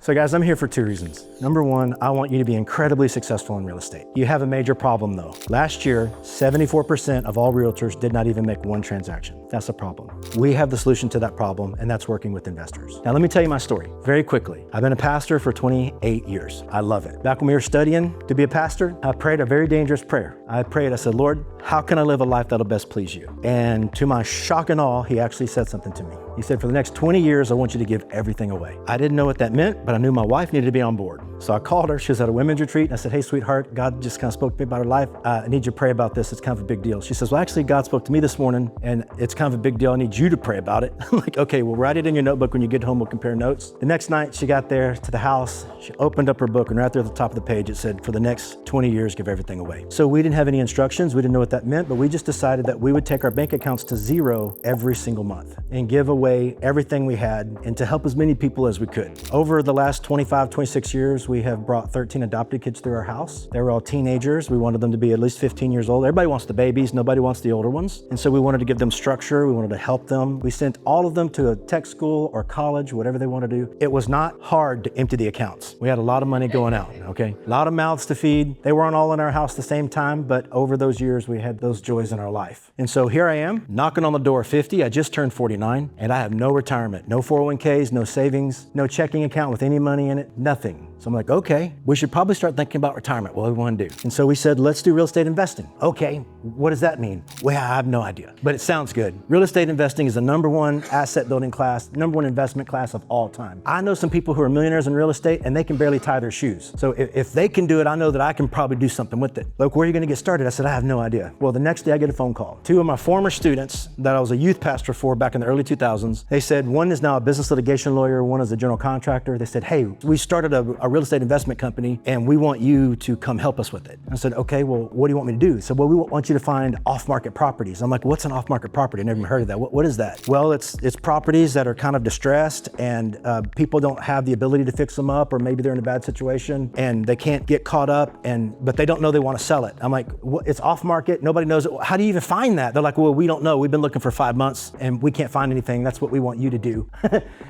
So guys, I'm here for two reasons. Number one, I want you to be incredibly successful in real estate. You have a major problem though. Last year, 74% of all realtors did not even make one transaction. That's a problem. We have the solution to that problem, and that's working with investors. Now let me tell you my story very quickly. I've been a pastor for 28 years. I love it. Back when we were studying to be a pastor, I prayed a very dangerous prayer. I said, Lord, how can I live a life that'll best please you? And to my shock and awe, he actually said something to me. He said, for the next 20 years, I want you to give everything away. I didn't know what that meant, but I knew my wife needed to be on board. So I called her. She was at a women's retreat. And I said, hey, sweetheart, God just kind of spoke to me about her life. I need you to pray about this. It's kind of a big deal. She says, well, actually, God spoke to me this morning, and it's kind of a big deal. I need you to pray about it. I'm like, okay, well, write it in your notebook. When you get home, we'll compare notes. The next night, she got there to the house. She opened up her book, and right there at the top of the page, it said, for the next 20 years, give everything away. So we didn't have any instructions. We didn't know what that meant, but we just decided that we would take our bank accounts to zero every single month and give away everything we had and to help as many people as we could. Over the last 25, 26 years, we have brought 13 adopted kids through our house. They were all teenagers. We wanted them to be at least 15 years old. Everybody wants the babies. Nobody wants the older ones. And so we wanted to give them structure. We wanted to help them. We sent all of them to a tech school or college, whatever they want to do. It was not hard to empty the accounts. We had a lot of money going out, okay? A lot of mouths to feed. They weren't all in our house at the same time, but over those years, we had those joys in our life. And so here I am, knocking on the door 50. I just turned 49, and I have no retirement, no 401ks, no savings, no checking account with any money in it, nothing. So I'm like, okay, we should probably start thinking about retirement. What do we want to do? And so we said, let's do real estate investing. Okay, what does that mean? Well, I have no idea, but it sounds good. Real estate investing is the number one asset building class, number one investment class of all time. I know some people who are millionaires in real estate and they can barely tie their shoes. So if they can do it, I know that I can probably do something with it. Look, where are you going to get started? I said, I have no idea. Well, the next day I get a phone call. Two of my former students that I was a youth pastor for back in the early 2000s, they said, one is now a business litigation lawyer, one is a general contractor. They said, hey, we started a real estate investment company and we want you to come help us with it. I said, okay, well, what do you want me to do? So, well, we want you to find off-market properties. I'm like, what's an off-market property? I never even heard of that. What is that? Well, it's properties that are kind of distressed and people don't have the ability to fix them up, or maybe they're in a bad situation and they can't get caught up, but they don't know they want to sell it. I'm like, it's off-market, nobody knows it. How do you even find that? They're like, well, we don't know. We've been looking for 5 months and we can't find anything. That's what we want you to do.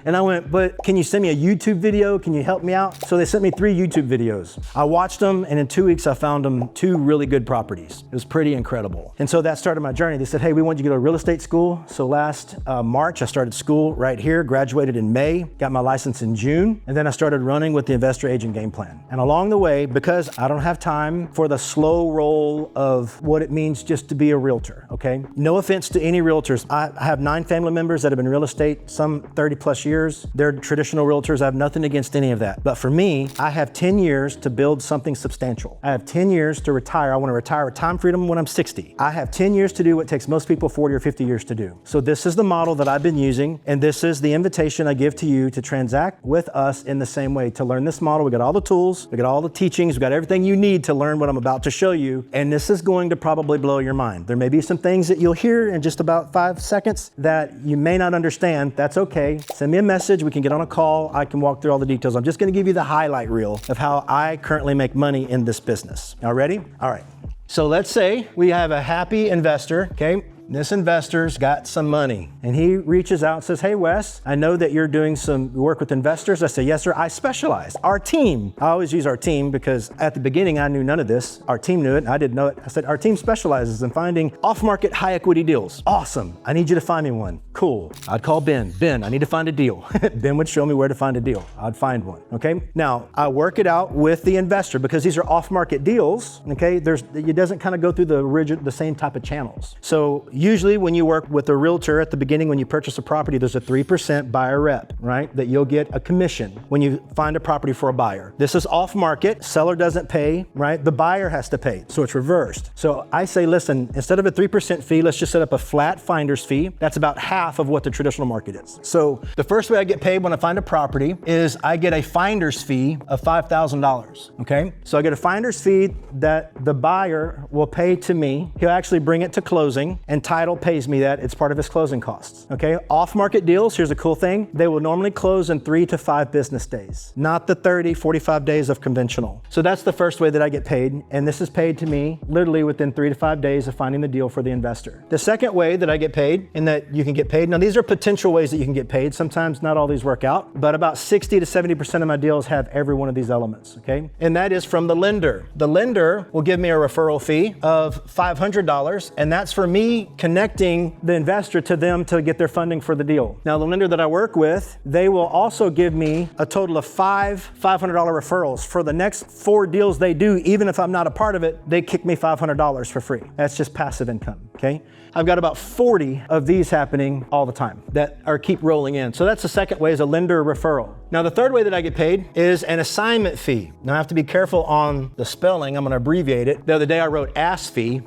And I went, but can you send me a YouTube video? Can you help me out? So they sent me 3 YouTube videos. I watched them, and in 2 weeks, I found them 2 really good properties. It was pretty incredible. And so that started my journey. They said, hey, we want you to go to real estate school. So last March, I started school right here, graduated in May, got my license in June, and then I started running with the investor agent game plan. And along the way, because I don't have time for the slow roll of what it means just to be a realtor, okay? No offense to any realtors. I have 9 family members that have been in real estate, some 30 plus years. They're traditional realtors. I have nothing against any of that. But for me, I have 10 years to build something substantial. I have 10 years to retire. I want to retire with time freedom when I'm 60. I have 10 years to do what takes most people 40 or 50 years to do. So this is the model that I've been using, and this is the invitation I give to you to transact with us in the same way. To learn this model, we got all the tools, we got all the teachings, we got everything you need to learn what I'm about to show you, and this is going to probably blow your mind. There may be some things that you'll hear in just about 5 seconds that you may not understand. That's okay. Send me a message. We can get on a call. I can walk through all the details. I'm just going to give you the highlight reel of how I currently make money in this business. All ready? All right. So let's say we have a happy investor, okay? This investor's got some money, and he reaches out and says, hey, Wes, I know that you're doing some work with investors. I say, yes, sir, I specialize. Our team, I always use our team because at the beginning, I knew none of this. Our team knew it, and I didn't know it. I said, our team specializes in finding off-market high equity deals. Awesome. I need you to find me one. Cool. I'd call Ben. Ben, I need to find a deal. Ben would show me where to find a deal. I'd find one, okay? Now, I work it out with the investor because these are off-market deals, okay? It doesn't kind of go through the same type of channels. So usually when you work with a realtor at the beginning, when you purchase a property, there's a 3% buyer rep, right? That you'll get a commission when you find a property for a buyer. This is off market, seller doesn't pay, right? The buyer has to pay, so it's reversed. So I say, listen, instead of a 3% fee, let's just set up a flat finder's fee. That's about half of what the traditional market is. So the first way I get paid when I find a property is I get a finder's fee of $5,000, okay? So I get a finder's fee that the buyer will pay to me. He'll actually bring it to closing and title pays me that. It's part of his closing costs, okay? Off-market deals, here's a cool thing. They will normally close in 3 to 5 business days, not the 30, 45 days of conventional. So that's the first way that I get paid, and this is paid to me literally within 3 to 5 days of finding the deal for the investor. The second way that I get paid, and that you can get paid, now these are potential ways that you can get paid. Sometimes not all these work out, but about 60 to 70% of my deals have every one of these elements, okay? And that is from the lender. The lender will give me a referral fee of $500, and that's for me connecting the investor to them to get their funding for the deal. Now, the lender that I work with, they will also give me a total of 5 $500 referrals. For the next 4 deals they do, even if I'm not a part of it, they kick me $500 for free. That's just passive income, okay? I've got about 40 of these happening all the time that keep rolling in. So that's the second way, is a lender referral. Now, the third way that I get paid is an assignment fee. Now, I have to be careful on the spelling. I'm going to abbreviate it. The other day I wrote ass fee.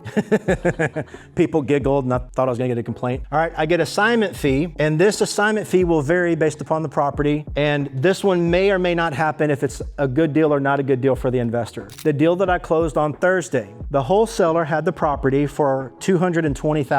People giggled and I thought I was going to get a complaint. All right, I get assignment fee, and this assignment fee will vary based upon the property. And this one may or may not happen if it's a good deal or not a good deal for the investor. The deal that I closed on Thursday, the wholesaler had the property for $220,000.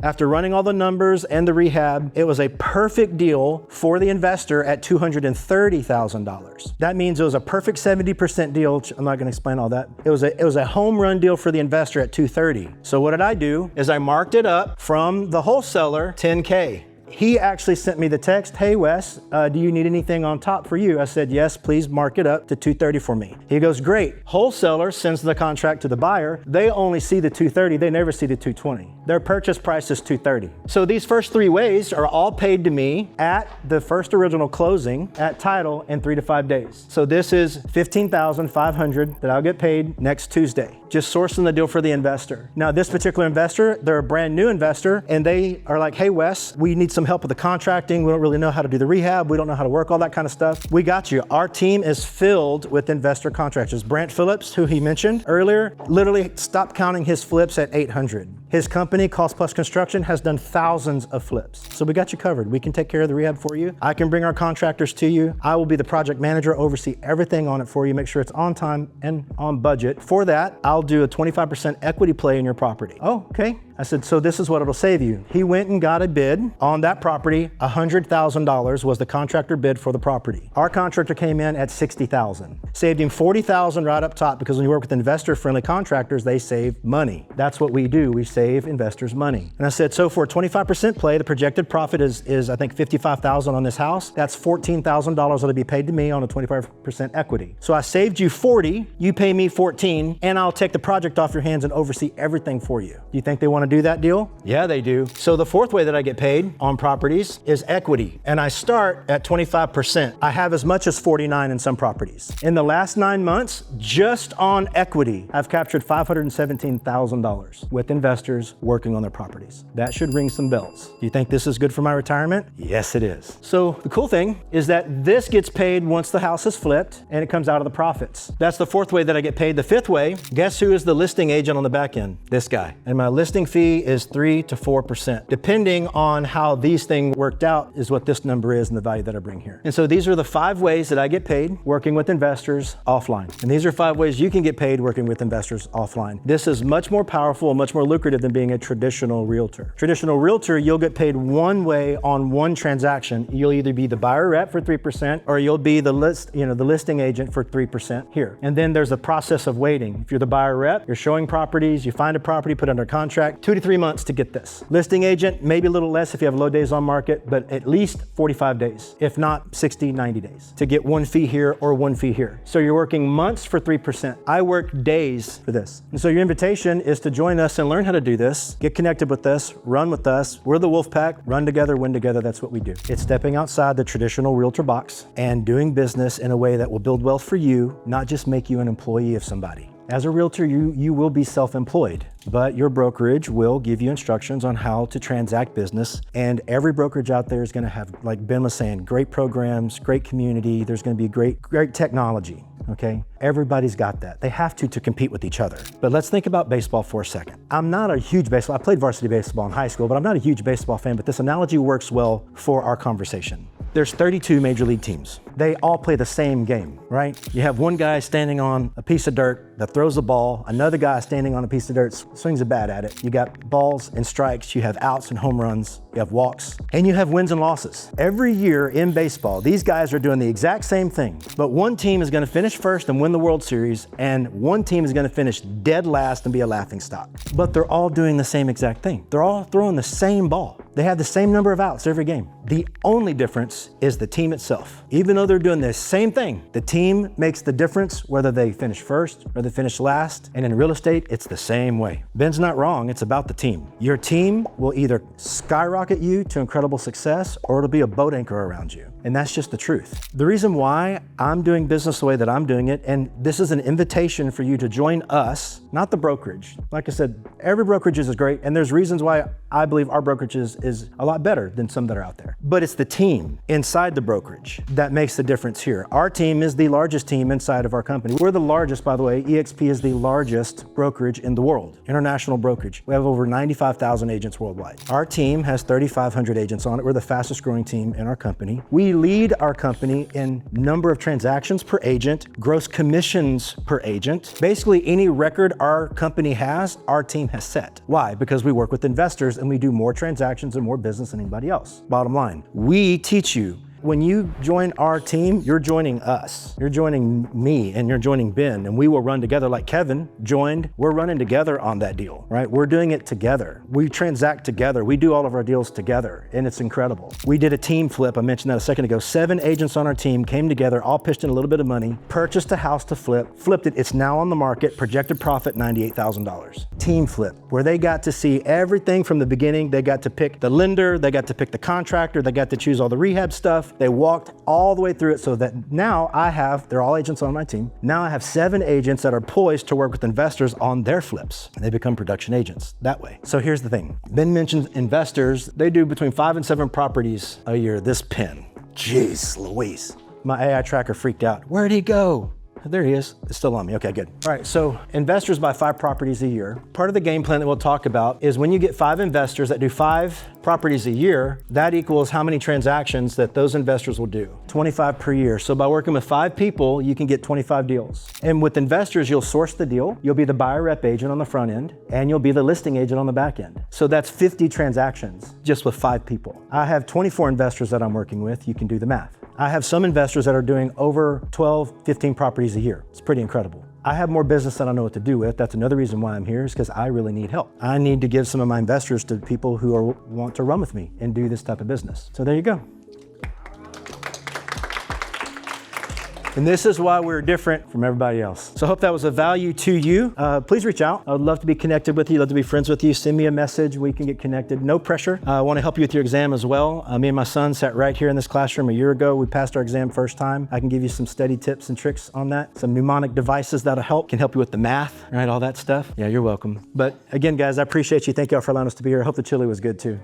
After running all the numbers and the rehab, it was a perfect deal for the investor at $230,000. That means it was a perfect 70% deal. I'm not going to explain all that. It was a home run deal for the investor at $230,000. So what did I do is I marked it up from the wholesaler $10K. He actually sent me the text, hey Wes, do you need anything on top for you? I said, yes, please mark it up to $230,000 for me. He goes, great. Wholesaler sends the contract to the buyer. They only see the $230,000, they never see the $220,000. Their purchase price is $230,000. So these first 3 ways are all paid to me at the first original closing at title in 3 to 5 days. So this is $15,500 that I'll get paid next Tuesday, just sourcing the deal for the investor. Now this particular investor, they're a brand new investor, and they are like, hey Wes, we need some help with the contracting. We don't really know how to do the rehab. We don't know how to work all that kind of stuff. We got you. Our team is filled with investor contractors. Brant Phillips, who he mentioned earlier, literally stopped counting his flips at 800. His company, Cost Plus Construction, has done thousands of flips. So we got you covered. We can take care of the rehab for you. I can bring our contractors to you. I will be the project manager, oversee everything on it for you, make sure it's on time and on budget. For that, I'll do a 25% equity play in your property. Oh, okay. I said, so this is what it'll save you. He went and got a bid on that property. $100,000 was the contractor bid for the property. Our contractor came in at $60,000. Saved him $40,000 right up top, because when you work with investor-friendly contractors, they save money. That's what we do. We save investors money. And I said, so for a 25% play, the projected profit is I think $55,000 on this house. That's $14,000 that'll be paid to me on a 25% equity. So I saved you $40, you pay me $14, and I'll take the project off your hands and oversee everything for you. Do you think they want to do that deal? Yeah, they do. So the fourth way that I get paid on properties is equity. And I start at 25%. I have as much as 49 in some properties. In the last 9 months, just on equity, I've captured $517,000 with investors working on their properties. That should ring some bells. Do you think this is good for my retirement? Yes, it is. So the cool thing is that this gets paid once the house is flipped and it comes out of the profits. That's the fourth way that I get paid. The fifth way, guess who is the listing agent on the back end? This guy. And my listing fee is 3 to 4%. Depending on how these things worked out is what this number is and the value that I bring here. And so these are the 5 ways that I get paid working with investors offline. And these are 5 ways you can get paid working with investors offline. This is much more powerful and much more lucrative than being a traditional realtor. Traditional realtor, you'll get paid one way on one transaction. You'll either be the buyer rep for 3% or you'll be the listing agent for 3% here. And then there's a process of waiting. If you're the buyer rep, you're showing properties, you find a property, put it under contract, 2 to 3 months to get this. Listing agent, maybe a little less if you have low days on market, but at least 45 days, if not 60, 90 days to get one fee here or one fee here. So you're working months for 3%. I work days for this. And so your invitation is to join us and learn how to do this, get connected with us, run with us. We're the Wolf Pack, run together, win together. That's what we do. It's stepping outside the traditional realtor box and doing business in a way that will build wealth for you, not just make you an employee of somebody. As a realtor, you will be self-employed, but your brokerage will give you instructions on how to transact business. And every brokerage out there is going to have, like Ben was saying, great programs, great community. There's going to be great technology. Okay, everybody's got that. They have to compete with each other. But let's think about baseball for a second. I'm not a huge baseball. I played varsity baseball in high school, but I'm not a huge baseball fan. But this analogy works well for our conversation. There's 32 major league teams. they all play the same game, right? You have one guy standing on a piece of dirt that throws the ball, another guy standing on a piece of dirt swings a bat at it. You got balls and strikes, you have outs and home runs, you have walks, and you have wins and losses. Every year in baseball, these guys are doing the exact same thing, but one team is gonna finish first and win the World Series, and one team is gonna finish dead last and be a laughingstock. But they're all doing the same exact thing. They're all throwing the same ball. They have the same number of outs every game. The only difference is the team itself. Even though they're doing the same thing, the team makes the difference whether they finish first or they finish last. And in real estate, it's the same way. Ben's not wrong, it's about the team. Your team will either skyrocket you to incredible success or it'll be a boat anchor around you. And that's just the truth. The reason why I'm doing business the way that I'm doing it, and this is an invitation for you to join us, not the brokerage. Like I said, every brokerage is great, and there's reasons why I believe our brokerage is a lot better than some that are out there. But it's the team inside the brokerage that makes the difference here. Our team is the largest team inside of our company. We're the largest, by the way. EXP is the largest brokerage in the world, international brokerage. We have over 95,000 agents worldwide. Our team has 3,500 agents on it. We're the fastest growing team in our company. We lead our company in number of transactions per agent, gross commissions per agent. Basically, any record our company has, our team has set. Why? Because we work with investors and we do more transactions and more business than anybody else. Bottom line, we teach you. When you join our team, you're joining us. You're joining me and you're joining Ben, and we will run together like Kevin joined. We're running together on that deal, right? We're doing it together. We transact together. We do all of our deals together, and it's incredible. We did a team flip. I mentioned that a second ago. 7 agents on our team came together, all pitched in a little bit of money, purchased a house to flip, flipped it. It's now on the market, projected profit $98,000. Team flip, where they got to see everything from the beginning. They got to pick the lender, they got to pick the contractor, they got to choose all the rehab stuff. They walked all the way through it so that now they're all agents on my team. Now I have 7 agents that are poised to work with investors on their flips. And they become production agents that way. So here's the thing. Ben mentioned investors. They do between 5 and 7 properties a year. This pen, jeez Louise. My AI tracker freaked out. Where'd he go? There he is. It's still on me. Okay, good. All right, so investors buy 5 properties a year. Part of the game plan that we'll talk about is when you get 5 investors that do 5 properties a year, that equals how many transactions that those investors will do. 25 per year. So by working with 5 people, you can get 25 deals. And with investors, you'll source the deal. You'll be the buyer rep agent on the front end, and you'll be the listing agent on the back end. So that's 50 transactions just with 5 people. I have 24 investors that I'm working with. You can do the math. I have some investors that are doing over 12, 15 properties a year. It's pretty incredible. I have more business than I know what to do with. That's another reason why I'm here, is because I really need help. I need to give some of my investors to people who want to run with me and do this type of business. So there you go. And this is why we're different from everybody else. So I hope that was of value to you. Please reach out. I would love to be connected with you, love to be friends with you. Send me a message, we can get connected. No pressure. I want to help you with your exam as well. Me and my son sat right here in this classroom a year ago. We passed our exam first time. I can give you some study tips and tricks on that. Some mnemonic devices that'll help, can help you with the math, right? All that stuff. Yeah, you're welcome. But again, guys, I appreciate you. Thank y'all for allowing us to be here. I hope the chili was good too.